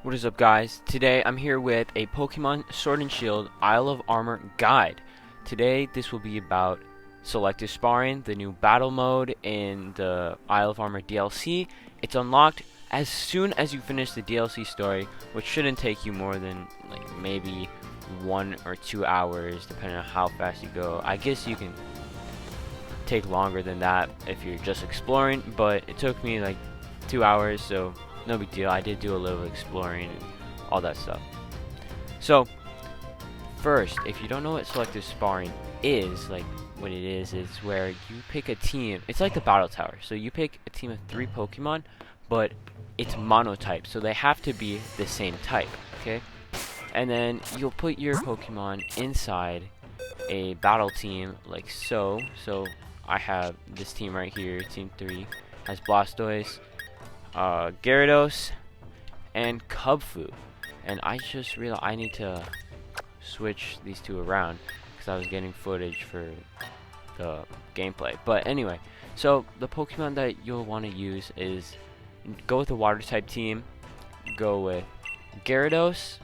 What is up, guys? Today I'm here with a Pokemon Sword and Shield Isle of Armor guide. Today this will be about Selective Sparring, the new battle mode in the Isle of Armor DLC. It's unlocked as soon as you finish the DLC story, which shouldn't take you more than maybe 1 or 2 hours depending on how fast you go. I guess you can take longer than that if you're just exploring, but it took me like 2 hours, so no big deal. I did do a little exploring and all that stuff. So first, if you don't know what Selective Sparring is, what it is where you pick a team. It's like the battle tower. So you pick a team of 3 Pokemon, but it's monotype, so they have to be the same type, okay? And then you'll put your Pokemon inside a battle team like so. So I have this team right here, team 3 has Blastoise, Gyarados, and Kubfu. And I just realized I need to switch these two around because I was getting footage for the gameplay. But anyway, so the Pokemon that you'll want to use is go with a water type team. Go with Gyarados,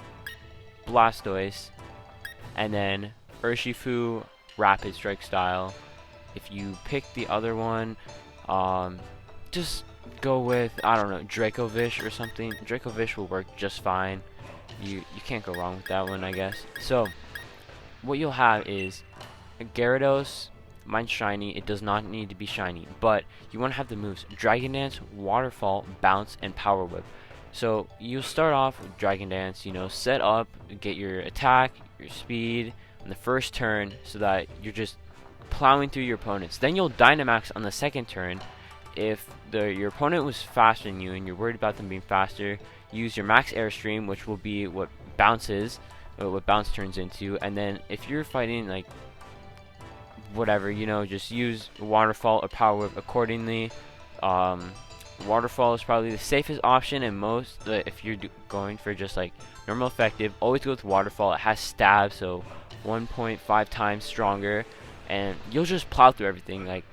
Blastoise, and then Urshifu Rapid Strike style. If you pick the other one, just go with, I don't know, Dracovish or something. Dracovish will work just fine. You can't go wrong with that one, I guess. So what you'll have is a Gyarados. Mine's shiny. It does not need to be shiny, but you want to have the moves Dragon Dance, Waterfall, Bounce, and Power Whip. So you'll start off with Dragon Dance, set up, get your attack, your speed on the first turn so that you're just plowing through your opponents. Then you'll Dynamax on the second turn. If your opponent was faster than you and you're worried about them being faster, use your Max Airstream, which will be what bounces, what bounce turns into. And then if you're fighting whatever, just use Waterfall or Power Whip accordingly. Waterfall is probably the safest option, and most if you're going for just normal effective, always go with Waterfall. It has stab, so 1.5 times stronger, and you'll just plow through everything.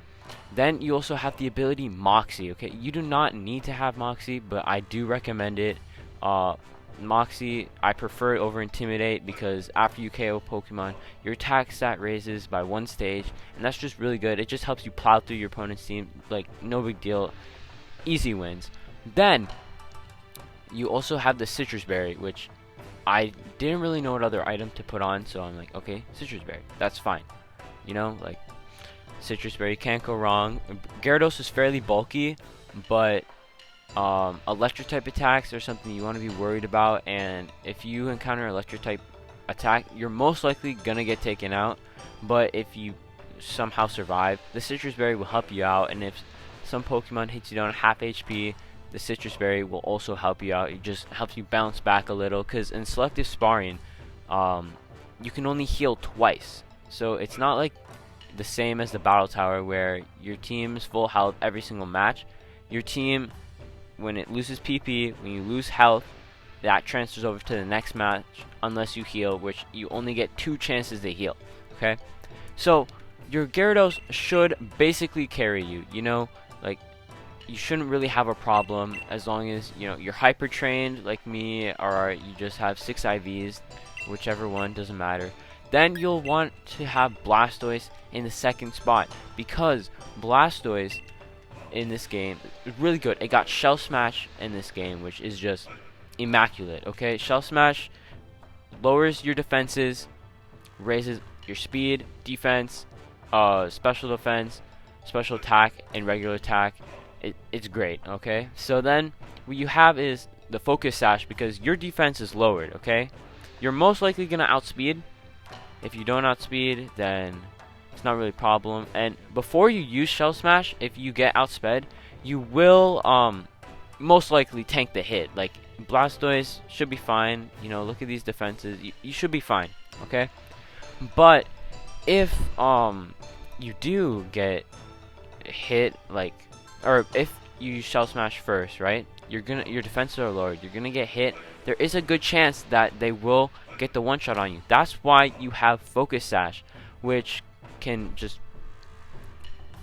Then you also have the ability Moxie. Okay, you do not need to have Moxie, but I do recommend it. Moxie, I prefer it over Intimidate because after you KO Pokemon, your attack stat raises by 1 stage, and that's just really good. It just helps you plow through your opponent's team. No big deal, easy wins. Then you also have the Citrus Berry, which I didn't really know what other item to put on, so I'm like, okay, Citrus Berry, that's fine. Citrus Berry, can't go wrong. Gyarados is fairly bulky, but electric type attacks are something you want to be worried about, and if you encounter electric type attack, you're most likely gonna get taken out. But if you somehow survive, the Citrus Berry will help you out, and if some Pokemon hits you down half HP, the Citrus Berry will also help you out. It just helps you bounce back a little, because in Selective Sparring, you can only heal twice, so it's not like the same as the battle tower where your team is full health every single match. Your team, when it loses PP, when you lose health, that transfers over to the next match unless you heal, which you only get 2 chances to heal. Okay, so your Gyarados should basically carry you. You shouldn't really have a problem as long as you're hyper trained like me, or you just have 6 IVs, whichever one, doesn't matter. Then you'll want to have Blastoise in the second spot, because Blastoise in this game is really good. It got Shell Smash in this game, which is just immaculate. Okay, Shell Smash lowers your defenses, raises your speed, defense, special defense, special attack, and regular attack. It's great. Okay, so then what you have is the Focus Sash, because your defense is lowered. Okay, you're most likely gonna outspeed. If you don't outspeed, then it's not really a problem. And before you use Shell Smash, if you get outsped, you will most likely tank the hit. Blastoise should be fine. Look at these defenses. You should be fine. Okay, but if you do get hit, or if you use Shell Smash first, right? Your defenses are lowered. You're gonna get hit. There is a good chance that they will get the one-shot on you. That's why you have Focus Sash, which can just...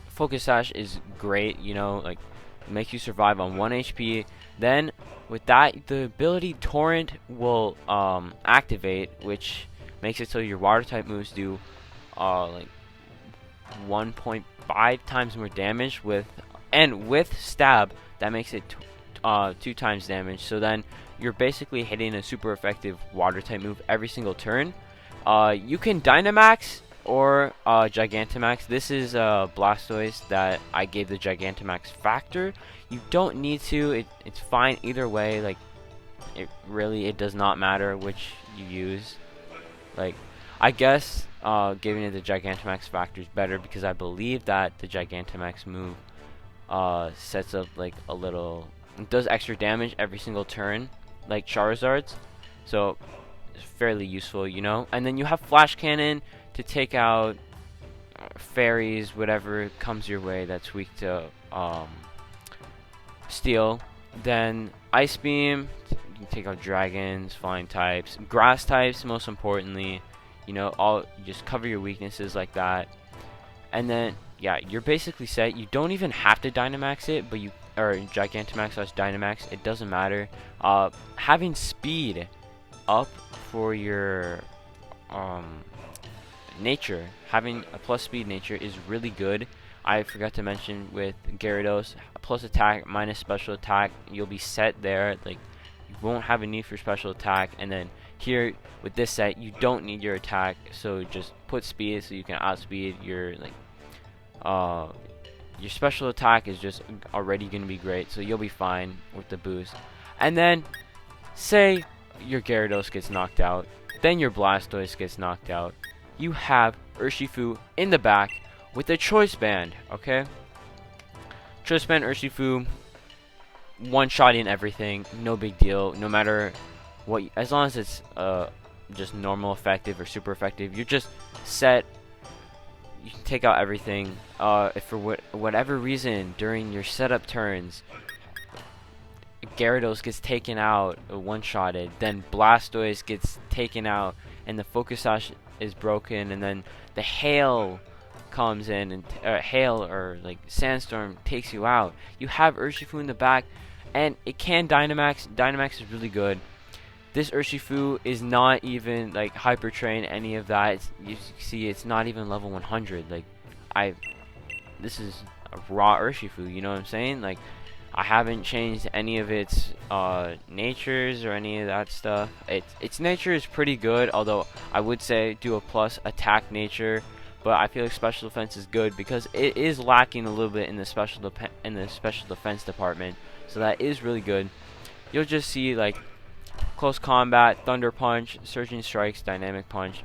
Focus Sash is great, make you survive on 1 HP. Then with that, the ability Torrent will activate, which makes it so your water type moves do like 1.5 times more damage with stab. That makes it 2 times damage. So then you're basically hitting a super effective water type move every single turn. You can Dynamax or Gigantamax. This is Blastoise that I gave the Gigantamax factor. You don't need to. It's fine either way. Like, it does not matter which you use. Like, I guess giving it the Gigantamax factor is better because I believe that the Gigantamax move sets up like a little. It does extra damage every single turn, like Charizard's. So it's fairly useful, you know. And then you have Flash Cannon to take out fairies, whatever comes your way that's weak to steel. Then Ice Beam, you can take out dragons, flying types, grass types most importantly. You know, you just cover your weaknesses like that. And then yeah, you're basically set. You don't even have to Dynamax it, but or Gigantamax / Dynamax, it doesn't matter. Having speed up for your nature, having a plus speed nature is really good. I forgot to mention with Gyarados, plus attack minus special attack, you'll be set there. Like, you won't have a need for special attack. And then here with this set, you don't need your attack, so just put speed so you can outspeed your your special attack is just already going to be great, so you'll be fine with the boost. And then say your Gyarados gets knocked out, then your Blastoise gets knocked out, you have Urshifu in the back with a Choice Band, okay? Choice Band Urshifu, one-shotting everything, no big deal, no matter what, as long as it's just normal effective or super effective, you're just set. You can take out everything. If for whatever reason during your setup turns Gyarados gets taken out, one-shotted, then Blastoise gets taken out, and the Focus Sash is broken, and then the Hail comes in, and Hail or like Sandstorm takes you out. You have Urshifu in the back, and it can Dynamax. Dynamax is really good. This Urshifu is not even like Hyper Train, any of that. You see, it's not even level 100. Like, this is a raw Urshifu. You know what I'm saying? Like, I haven't changed any of its natures or any of that stuff. Its nature is pretty good, although I would say do a plus attack nature. But I feel like special defense is good because it is lacking a little bit in the special defense department. So that is really good. You'll just see like close combat, Thunder Punch, Surging Strikes, Dynamic Punch.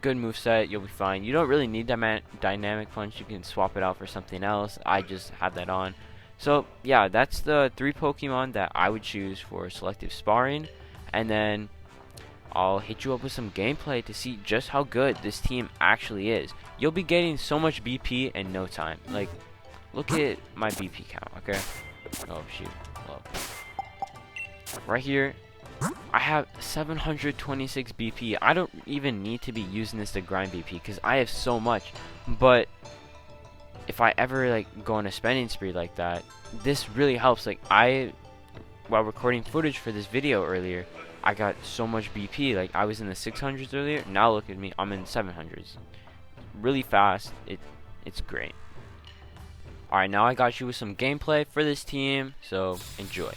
Good moveset, you'll be fine. You don't really need Dynamic Punch. You can swap it out for something else. I just have that on. So yeah, that's the 3 Pokemon that I would choose for Selective Sparring. And then I'll hit you up with some gameplay to see just how good this team actually is. You'll be getting so much BP in no time. Like, look at my BP count, okay? Oh shoot, hello. Right here, I have 726 BP. I don't even need to be using this to grind BP because I have so much. But if I ever like go on a spending spree like that, this really helps. Like, while recording footage for this video earlier, I got so much BP. Like, I was in the 600s earlier. Now look at me, I'm in 700s. Really fast. It's great. Alright, now I got you with some gameplay for this team, so enjoy.